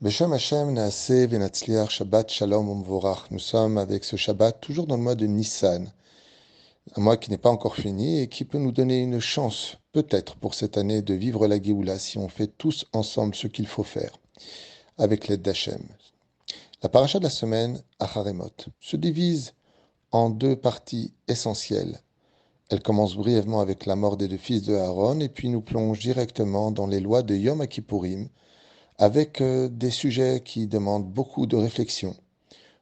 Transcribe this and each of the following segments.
Beshem Hashem Naaseh Venatzliach Shabbat Shalom Umvorach. Nous sommes avec ce Shabbat toujours dans le mois de Nissan, un mois qui n'est pas encore fini et qui peut nous donner une chance, peut-être pour cette année, de vivre la Géoula si on fait tous ensemble ce qu'il faut faire, avec l'aide d'Hachem. La paracha de la semaine, Acharemot, se divise en deux parties essentielles. Elle commence brièvement avec la mort des deux fils de Aaron et puis nous plonge directement dans les lois de Yom Kippourim avec des sujets qui demandent beaucoup de réflexion,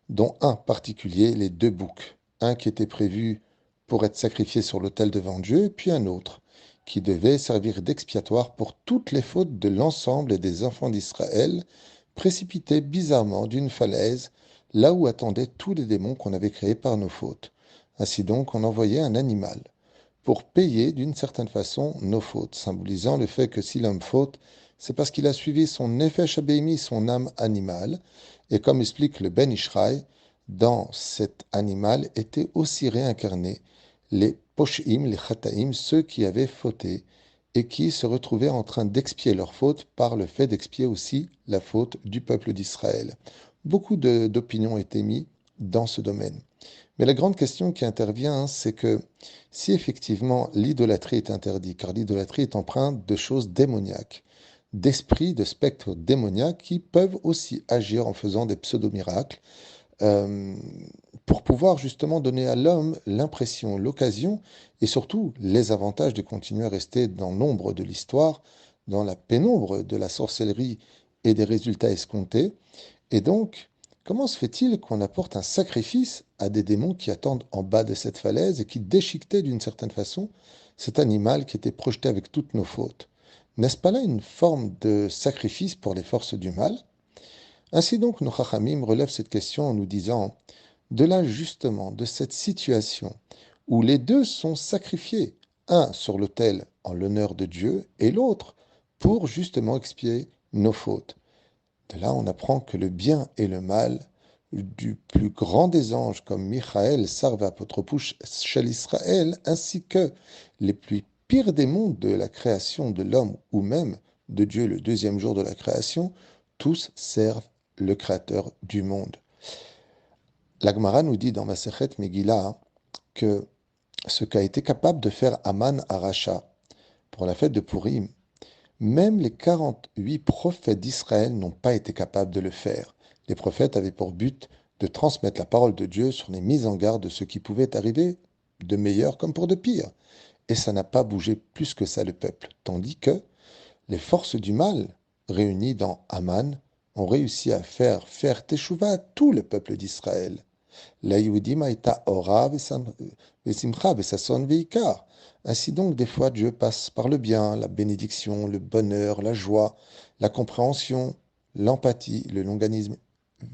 dont un particulier, les deux boucs, un qui était prévu pour être sacrifié sur l'autel devant Dieu, puis un autre qui devait servir d'expiatoire pour toutes les fautes de l'ensemble des enfants d'Israël, précipités bizarrement d'une falaise, là où attendaient tous les démons qu'on avait créés par nos fautes. Ainsi donc, on envoyait un animal pour payer d'une certaine façon nos fautes, symbolisant le fait que si l'homme faute, c'est parce qu'il a suivi son nefesh abéimi, son âme animale, et comme explique le Ben Ishraï, dans cet animal étaient aussi réincarnés les poshim, les chataim, ceux qui avaient fauté et qui se retrouvaient en train d'expier leur faute par le fait d'expier aussi la faute du peuple d'Israël. Beaucoup d'opinions étaient mises dans ce domaine. Mais la grande question qui intervient, c'est que si effectivement l'idolâtrie est interdite, car l'idolâtrie est empreinte de choses démoniaques, d'esprits, de spectres démoniaques qui peuvent aussi agir en faisant des pseudo-miracles, euh, pour pouvoir justement donner à l'homme l'impression, l'occasion et surtout les avantages de continuer à rester dans l'ombre de l'histoire, dans la pénombre de la sorcellerie et des résultats escomptés. Et donc, comment se fait-il qu'on apporte un sacrifice à des démons qui attendent en bas de cette falaise et qui déchiquetaient d'une certaine façon cet animal qui était projeté avec toutes nos fautes? N'est-ce pas là une forme de sacrifice pour les forces du mal? Ainsi donc, nos Chachamim relèvent cette question en nous disant, de là justement, de cette situation où les deux sont sacrifiés, un sur l'autel en l'honneur de Dieu et l'autre pour justement expier nos fautes. De là, on apprend que le bien et le mal du plus grand des anges, comme Michael, Sarva, Apotropouche, Shel Israël, ainsi que les plus pires démons de la création de l'homme, ou même de Dieu le deuxième jour de la création, tous servent le Créateur du monde. La Gemara nous dit dans Masechet Megillah que ce qu'a été capable de faire Aman Aracha pour la fête de Purim, même les 48 prophètes d'Israël n'ont pas été capables de le faire. Les prophètes avaient pour but de transmettre la parole de Dieu sur les mises en garde de ce qui pouvait arriver, de meilleur comme pour de pire. Et ça n'a pas bougé plus que ça le peuple. Tandis que les forces du mal, réunies dans Aman, ont réussi à faire teshuva à tout le peuple d'Israël. La Yehudim haïta ora vesimcha vesason veikar. Ainsi donc, des fois, Dieu passe par le bien, la bénédiction, le bonheur, la joie, la compréhension, l'empathie, le longanisme,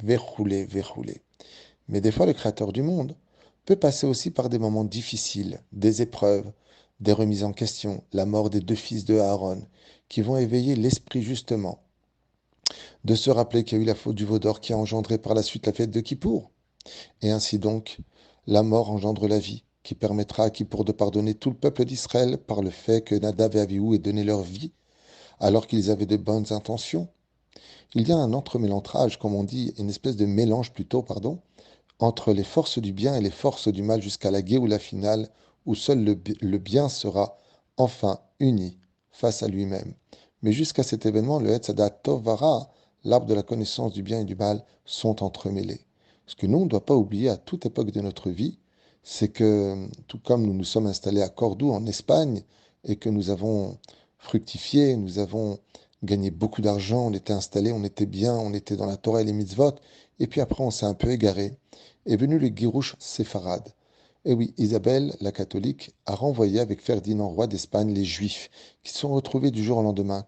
verroulé, verroulé. Mais des fois, le Créateur du monde peut passer aussi par des moments difficiles, des épreuves, des remises en question, la mort des deux fils de Aaron, qui vont éveiller l'esprit justement de se rappeler qu'il y a eu la faute du veau d'or qui a engendré par la suite la fête de Kippour. Et ainsi donc, la mort engendre la vie, qui permettra à Kippour de pardonner tout le peuple d'Israël par le fait que Nadav et Avihu aient donné leur vie alors qu'ils avaient de bonnes intentions. Il y a un entremélantrage, comme on dit, une espèce de mélange plutôt, pardon, entre les forces du bien et les forces du mal jusqu'à la Géoula finale, où seul le bien sera enfin uni face à lui-même. Mais jusqu'à cet événement, le Hetzadat Tov Vara, l'arbre de la connaissance du bien et du mal, sont entremêlés. Ce que nous, on ne doit pas oublier à toute époque de notre vie, c'est que, tout comme nous nous sommes installés à Cordoue, en Espagne, et que nous avons fructifié, nous avons gagné beaucoup d'argent, on était installés, on était bien, on était dans la Torah et les mitzvot, et puis après on s'est un peu égaré, est venu le Guirouche séfarade. Et oui, Isabelle, la catholique, a renvoyé avec Ferdinand, roi d'Espagne, les Juifs, qui se sont retrouvés du jour au lendemain,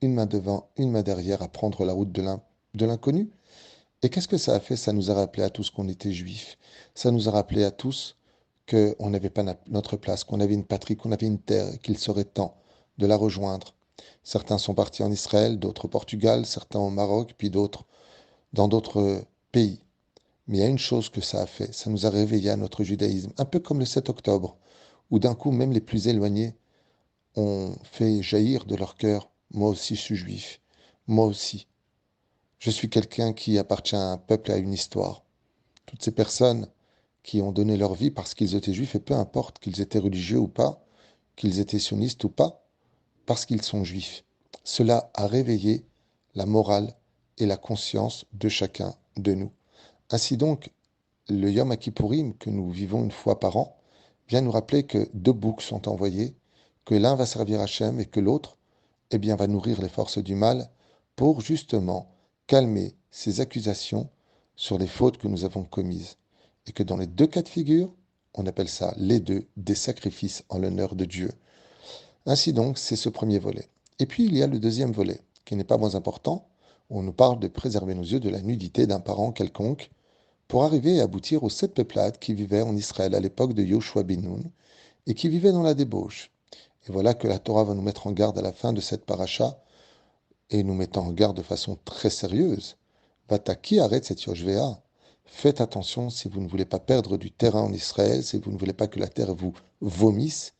une main devant, une main derrière, à prendre la route de l'inconnu. Et qu'est-ce que ça a fait? Ça nous a rappelé à tous qu'on était juifs. Ça nous a rappelé à tous qu'on n'avait pas notre place, qu'on avait une patrie, qu'on avait une terre, et qu'il serait temps de la rejoindre. Certains sont partis en Israël, d'autres au Portugal, certains au Maroc, puis d'autres dans d'autres pays. Mais il y a une chose que ça a fait, ça nous a réveillés à notre judaïsme, un peu comme le 7 octobre, où d'un coup même les plus éloignés ont fait jaillir de leur cœur, moi aussi je suis juif, moi aussi Je suis quelqu'un qui appartient à un peuple et à une histoire. Toutes ces personnes qui ont donné leur vie parce qu'ils étaient juifs, et peu importe qu'ils étaient religieux ou pas, qu'ils étaient sionistes ou pas, parce qu'ils sont juifs. Cela a réveillé la morale et la conscience de chacun de nous. Ainsi donc, le Yom Kippourim que nous vivons une fois par an vient nous rappeler que deux boucs sont envoyés, que l'un va servir Hachem et que l'autre, eh bien, va nourrir les forces du mal pour justement calmer ces accusations sur les fautes que nous avons commises. Et que dans les deux cas de figure, on appelle ça les deux des sacrifices en l'honneur de Dieu. Ainsi donc, c'est ce premier volet. Et puis il y a le deuxième volet, qui n'est pas moins important, où on nous parle de préserver nos yeux de la nudité d'un parent quelconque, pour arriver et aboutir aux sept peuplades qui vivaient en Israël à l'époque de Yoshua bin Nun, et qui vivaient dans la débauche. Et voilà que la Torah va nous mettre en garde à la fin de cette paracha, et nous mettant en garde de façon très sérieuse. Vataki arrête cette Yoshvea. Faites attention si vous ne voulez pas perdre du terrain en Israël, si vous ne voulez pas que la terre vous vomisse,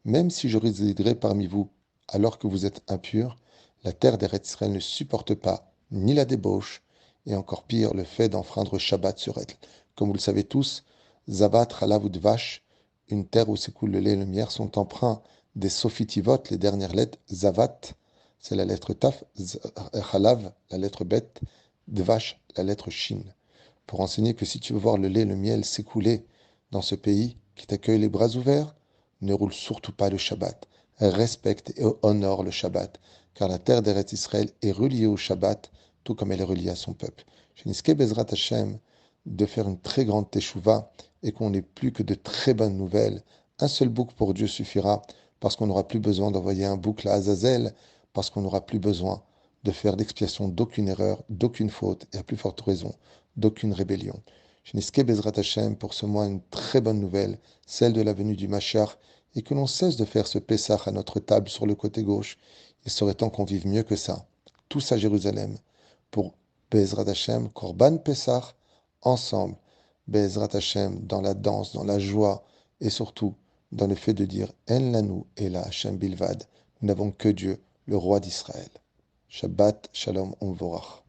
même si je résiderai parmi vous alors que vous êtes impurs, la terre d'Eretz Israël ne supporte pas ni la débauche, et encore pire le fait d'enfreindre Shabbat sur elle. Comme vous le savez tous, Zavat, Chalav ou Dvash, une terre où s'écoule le lait et le miel, sont empreints des Sophitivot, les dernières lettres. Zavat, c'est la lettre Taf, Chalav, la lettre Bet, Dvash, la lettre Shin. Pour enseigner que si tu veux voir le lait et le miel s'écouler dans ce pays qui t'accueille les bras ouverts, ne roule surtout pas le Shabbat. Respecte et honore le Shabbat, car la terre d'Eretz Israël est reliée au Shabbat, tout comme elle est reliée à son peuple. Je n'esque Bezrat Hashem de faire une très grande teshuva et qu'on n'ait plus que de très bonnes nouvelles. Un seul bouc pour Dieu suffira, parce qu'on n'aura plus besoin d'envoyer un bouc à Azazel, parce qu'on n'aura plus besoin de faire l'expiation d'aucune erreur, d'aucune faute, et à plus forte raison, d'aucune rébellion. Je n'esque Bezrat Hashem pour ce mois une très bonne nouvelle, celle de la venue du Machar, et que l'on cesse de faire ce Pessah à notre table sur le côté gauche. Il serait temps qu'on vive mieux que ça. Tous à Jérusalem, pour Bezrat Hashem, Korban Pessah, ensemble. Bezrat Hashem, dans la danse, dans la joie, et surtout dans le fait de dire En lanu et la Hashem bilvad. Nous n'avons que Dieu, le roi d'Israël. Shabbat Shalom Umvorach.